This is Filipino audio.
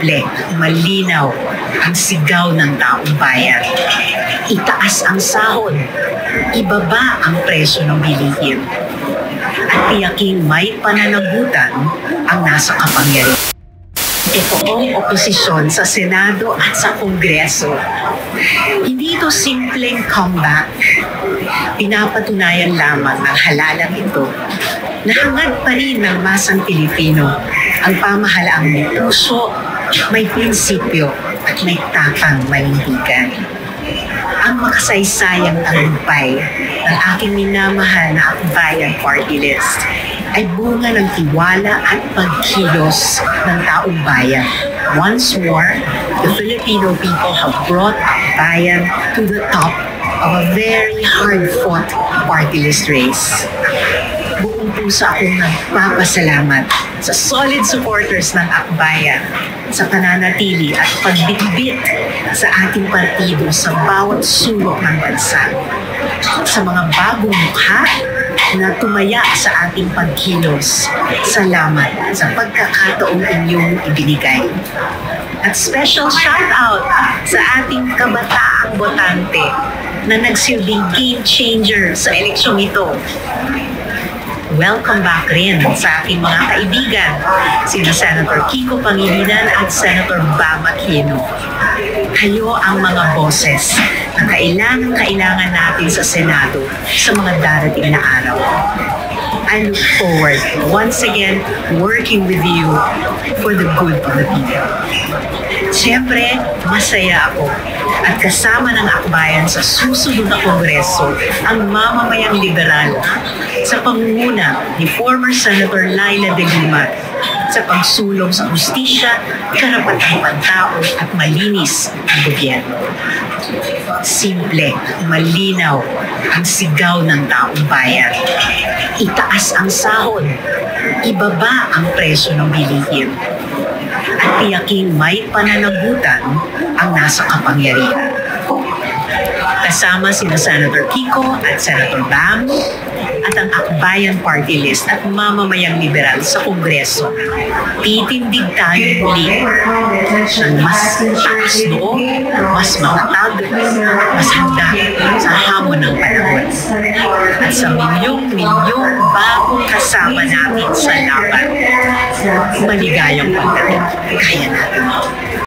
Simple, malinaw ang sigaw ng taong bayan. Itaas ang sahod, ibaba ang presyo ng bilihin, at tiyaking may pananagutan ang nasa kapangyarihan. Ito ang oposisyon sa Senado at sa Kongreso. Hindi ito simpleng comeback. Pinapatunayan lamang ng halalang ito na hangad pa rin ng masang Pilipino ang pamahalaang may puso, may prinsipyo at may tapang manindigan. Ang makasaysayang tagumpay ng aking minamahal na Akbayan Party List ay bunga ng tiwala at pagkilos ng taong bayan. Once more, the Filipino people have brought Akbayan to the top of a very hard-fought party list race. Buong puso akong nagpapasalamat sa solid supporters ng Akbayan sa pananatili at pagbitbit sa ating partido sa bawat sulok ng bansa. Sa mga bagong mukha na tumaya sa ating pagkilos, salamat sa pagkakataong inyong ibinigay. At special shout out sa ating kabataang botante na nagsilbing game changer sa eleksyong ito. Welcome back rin sa aking mga kaibigan, sina Senator Kiko Pangilinan at Senator Bam Aquino. Kayo ang mga boses na kailangan natin sa Senado sa mga darating na araw. I look forward once again working with you for the good of the people. Siyempre, masaya ako at kasama ng Akbayan sa susunod na Kongreso ang mamamayang liberal sa pangunguna ni former Senator Laila De Lima sa pagsulong sa hustisya, karapatang pantao at malinis ang gobyerno. Simple, malinaw ang sigaw ng taong bayan. Itaas ang sahod, ibaba ang presyo ng bilihin, at tiyaking may pananagutan ang nasa kapangyarihan. Kasama sina Senator Kiko at Senator Bam at ang Akbayan Party List at mamamayang liberal sa Kongreso. Titindig tayo muli ng mas taas loob, mas matatag, mas handa sa hamon ng panahon. At sa milyong-milyong bagong kasama natin sa laban, maligayang pagdating. Kaya natin.